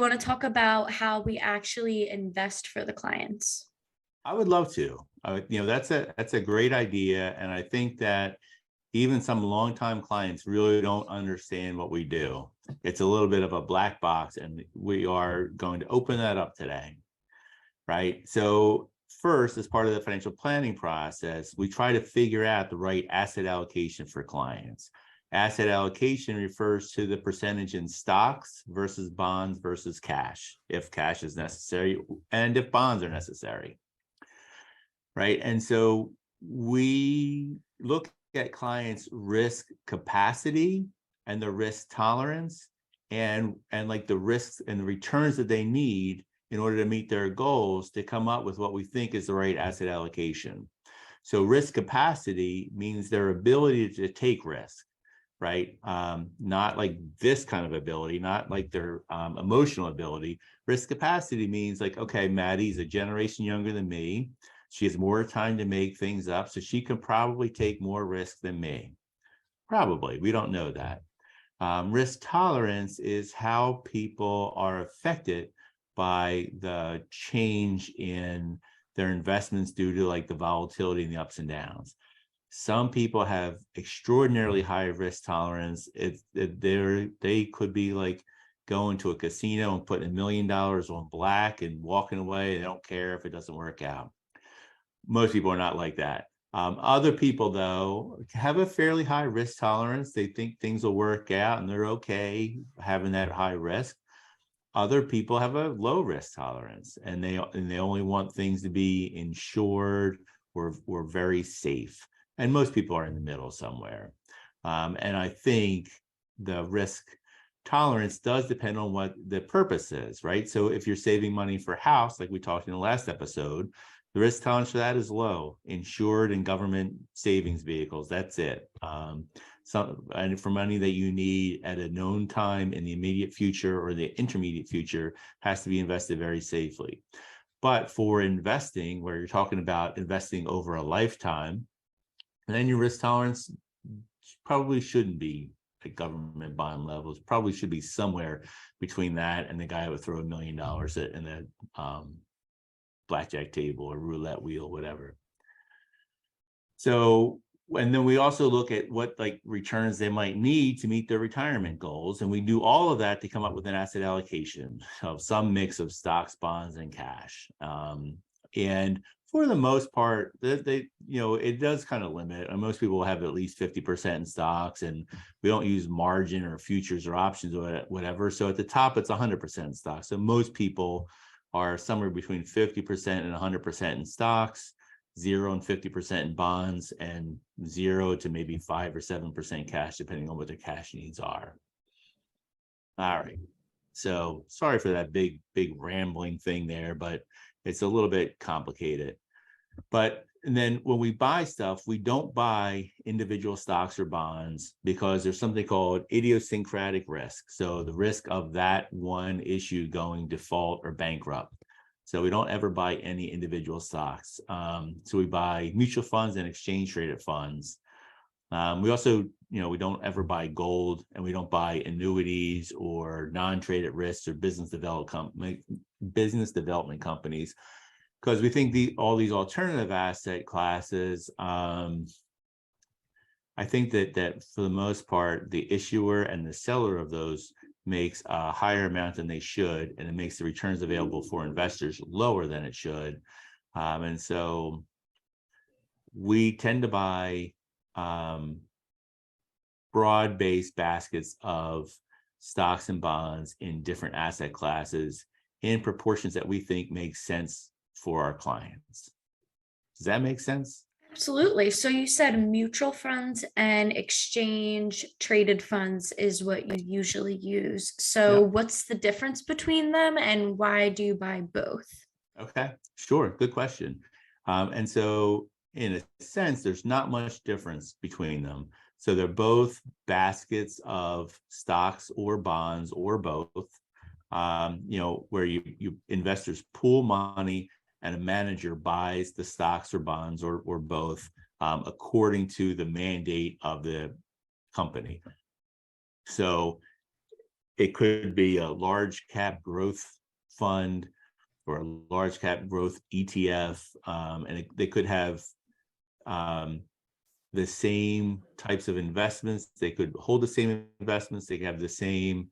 want to talk about how we actually invest for the clients? I would love to. That's a great idea, and I think that even some longtime clients really don't understand what we do. It's a little bit of a black box, and we are going to open that up today, right? So first, as part of the financial planning process, we try to figure out the right asset allocation for clients. Asset allocation refers to the percentage in stocks versus bonds versus cash, if cash is necessary and if bonds are necessary, right? And so we look at clients' risk capacity and the risk tolerance and like the risks and the returns that they need in order to meet their goals to come up with what we think is the right asset allocation. So risk capacity means their ability to take risk, right? Not like this kind of ability, not like their emotional ability. Risk capacity means like, okay, Maddie's a generation younger than me. She has more time to make things up, so she can probably take more risk than me. Probably, we don't know that. Risk tolerance is how people are affected by the change in their investments due to like the volatility and the ups and downs. Some people have extraordinarily high risk tolerance. They could be like going to a casino and putting $1 million on black and walking away. They don't care if it doesn't work out. Most people are not like that. Other people, though, have a fairly high risk tolerance. They think things will work out and they're okay having that high risk. Other people have a low risk tolerance and they only want things to be insured or very safe. And most people are in the middle somewhere. And I think the risk tolerance does depend on what the purpose is, right? So if you're saving money for a house, like we talked in the last episode, the risk tolerance for that is low. Insured and government savings vehicles, that's it. And for money that you need at a known time in the immediate future or the intermediate future has to be invested very safely. But for investing, where you're talking about investing over a lifetime, then your risk tolerance probably shouldn't be at government bond levels, probably should be somewhere between that and the guy who would throw $1 million in the blackjack table or roulette wheel, whatever. So, and then we also look at what like returns they might need to meet their retirement goals. And we do all of that to come up with an asset allocation of some mix of stocks, bonds, and cash. And for the most part, it does kind of limit. And most people have at least 50% in stocks, and we don't use margin or futures or options or whatever. So at the top, it's 100% in stocks. So most people are somewhere between 50% and 100% in stocks, 0 and 50% in bonds, and 0 to maybe 5 or 7% cash, depending on what their cash needs are. All right. So sorry for that big rambling thing there, but it's a little bit complicated. And then when we buy stuff, we don't buy individual stocks or bonds because there's something called idiosyncratic risk. So the risk of that one issue going default or bankrupt. So we don't ever buy any individual stocks. So we buy mutual funds and exchange traded funds. We also, we don't ever buy gold, and we don't buy annuities or non-traded risks or business development companies, because we think all these alternative asset classes, I think that for the most part, the issuer and the seller of those makes a higher amount than they should, and it makes the returns available for investors lower than it should. And so we tend to buy broad-based baskets of stocks and bonds in different asset classes in proportions that we think make sense for our clients. Does that make sense? Absolutely. So you said mutual funds and exchange traded funds is what you usually use. So Yeah. what's the difference between them and why do you buy both? Okay, sure. Good question. And so in a sense, there's not much difference between them. So they're both baskets of stocks or bonds or both, where you investors pool money and a manager buys the stocks or bonds or both according to the mandate of the company. So it could be a large cap growth fund or a large cap growth ETF, and they could have the same types of investments. They could hold the same investments. They could have the same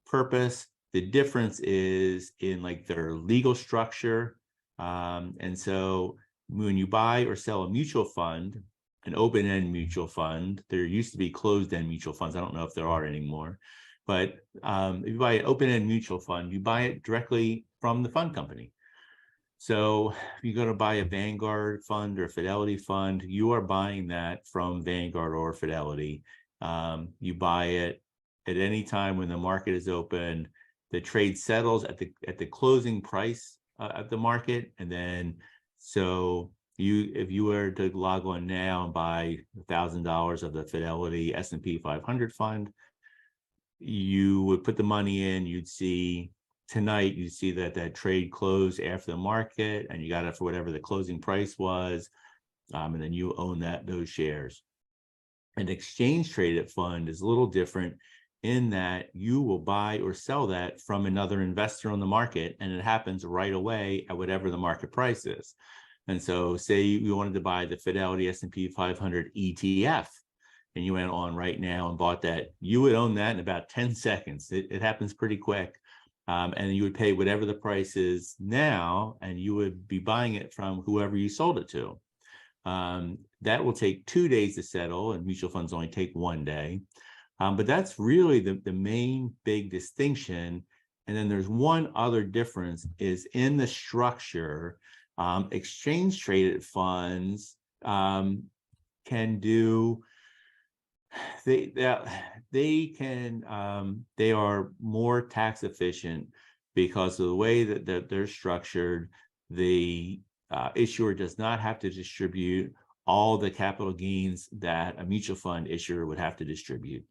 purpose. The difference is in like their legal structure. And so when you buy or sell a mutual fund, an open-end mutual fund, there used to be closed-end mutual funds. I don't know if there are anymore, but if you buy an open-end mutual fund, you buy it directly from the fund company. So if you go to buy a Vanguard fund or Fidelity fund, you are buying that from Vanguard or Fidelity. You buy it at any time when the market is open. The trade settles at the closing price of the market, and then so if you were to log on now and buy $1,000 of the Fidelity S&P 500 fund, you would put the money in. You'd see tonight, you see that trade closed after the market, and you got it for whatever the closing price was, and then you own those shares. An exchange traded fund is a little different in that you will buy or sell that from another investor on the market, and it happens right away at whatever the market price is. And so say you wanted to buy the Fidelity S&P 500 ETF, and you went on right now and bought that, you would own that in about 10 seconds. It happens pretty quick. And you would pay whatever the price is now, and you would be buying it from whoever you sold it to. That will take 2 days to settle, and mutual funds only take 1 day. But that's really the main big distinction. And then there's one other difference is in the structure. Exchange traded funds can do, they are more tax efficient because of the way that they're structured. The issuer does not have to distribute all the capital gains that a mutual fund issuer would have to distribute.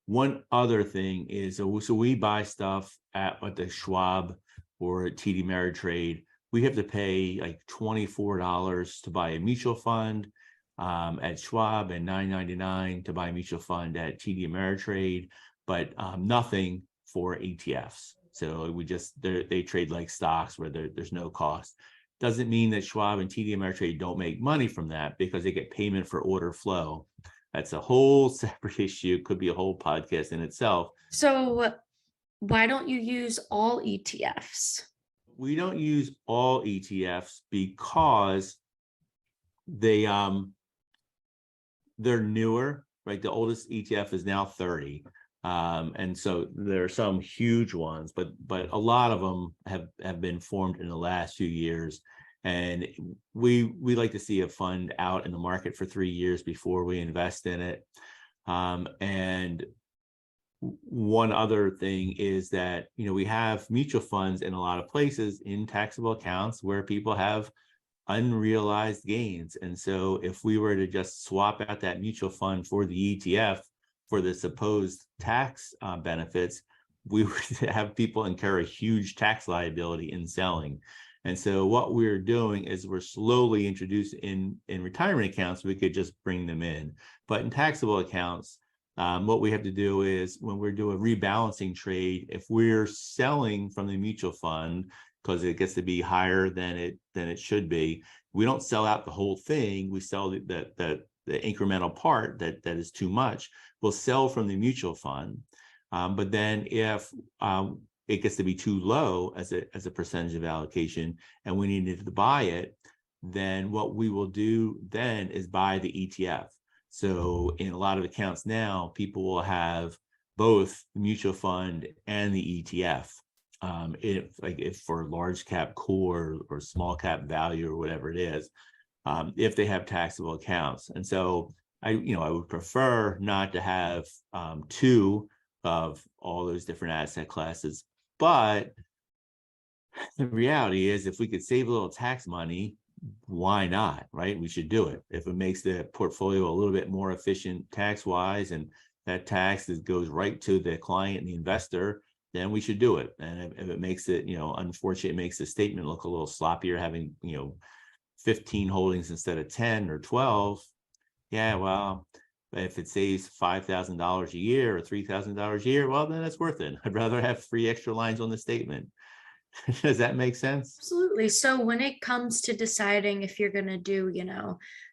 One other thing is, so we buy stuff at the Schwab or at TD Ameritrade. We have to pay like $24 to buy a mutual fund at Schwab, and $9.99 to buy a mutual fund at TD Ameritrade, but nothing for ETFs. So they trade like stocks where there's no cost. Doesn't mean that Schwab and TD Ameritrade don't make money from that, because they get payment for order flow. That's a whole separate issue. Could be a whole podcast in itself. So why don't you use all ETFs? We don't use all ETFs because they're newer, right? The oldest ETF is now 30. And so there are some huge ones, but a lot of them have been formed in the last few years. And we like to see a fund out in the market for 3 years before we invest in it. And one other thing is that, we have mutual funds in a lot of places in taxable accounts where people have unrealized gains. And so if we were to just swap out that mutual fund for the ETF for the supposed tax benefits, we would have people incur a huge tax liability in selling. And so what we're doing is we're slowly introducing in retirement accounts, we could just bring them in. But in taxable accounts, what we have to do is when we're doing a rebalancing trade, if we're selling from the mutual fund because it gets to be higher than it should be, we don't sell out the whole thing. We sell the incremental part that is too much. We'll sell from the mutual fund. But then if it gets to be too low as a percentage of allocation and we needed to buy it, then what we will do then is buy the ETF. So in a lot of accounts now, people will have both the mutual fund and the ETF. If for large cap core or small cap value or whatever it is, if they have taxable accounts. And so I would prefer not to have two of all those different asset classes. But the reality is, if we could save a little tax money, why not, right? We should do it. If it makes the portfolio a little bit more efficient tax-wise, and that tax goes right to the client and the investor, then we should do it. And if it makes it, unfortunately, it makes the statement look a little sloppier, having, 15 holdings instead of 10 or 12. Yeah, well, But if it saves $5,000 a year or $3,000 a year, well, then it's worth it. I'd rather have 3 extra lines on the statement. Does that make sense? Absolutely. So when it comes to deciding if you're going to do,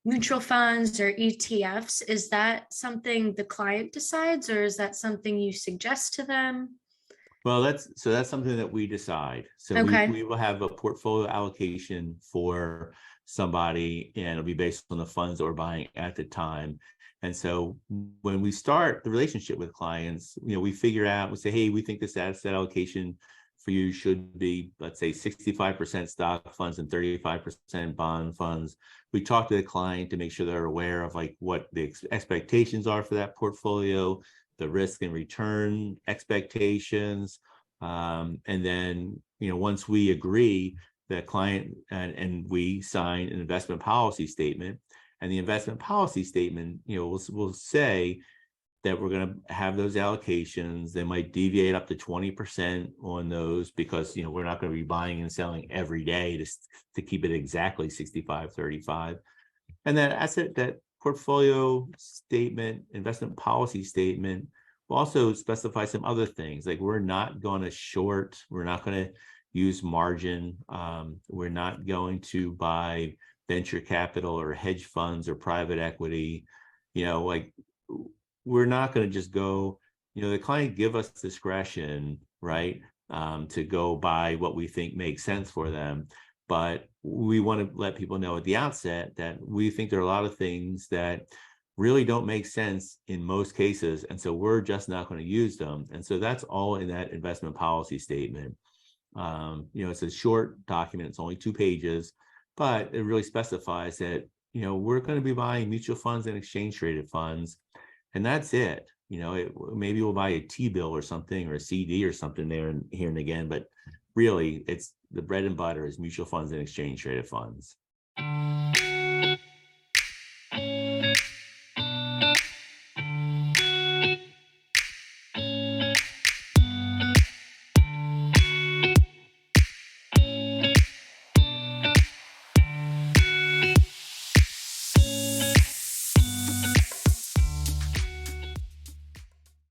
mutual funds or ETFs, is that something the client decides, or is that something you suggest to them? Well, that's something that we decide. So Okay. we will have a portfolio allocation for somebody, and it'll be based on the funds that we're buying at the time. And so when we start the relationship with clients, we figure out, we say, hey, we think this asset allocation for you should be, let's say, 65% stock funds and 35% bond funds. We talk to the client to make sure they're aware of like what the expectations are for that portfolio, the risk and return expectations. And then, once we agree, the client and we sign an investment policy statement. And the investment policy statement, will say that we're going to have those allocations. They might deviate up to 20% on those because, we're not going to be buying and selling every day to keep it exactly 65-35. And that portfolio statement, investment policy statement, will also specify some other things. Like we're not going to short, we're not going to use margin. We're not going to buy venture capital or hedge funds or private equity. Like we're not going to just go, the client give us discretion, right? To go buy what we think makes sense for them. But we want to let people know at the outset that we think there are a lot of things that really don't make sense in most cases. And so we're just not going to use them. And so that's all in that investment policy statement. It's a short document, it's only 2 pages, but it really specifies that, we're going to be buying mutual funds and exchange traded funds. And that's it. Maybe we'll buy a T-bill or something, or a CD or something there and here and again, but really it's the bread and butter is mutual funds and exchange traded funds.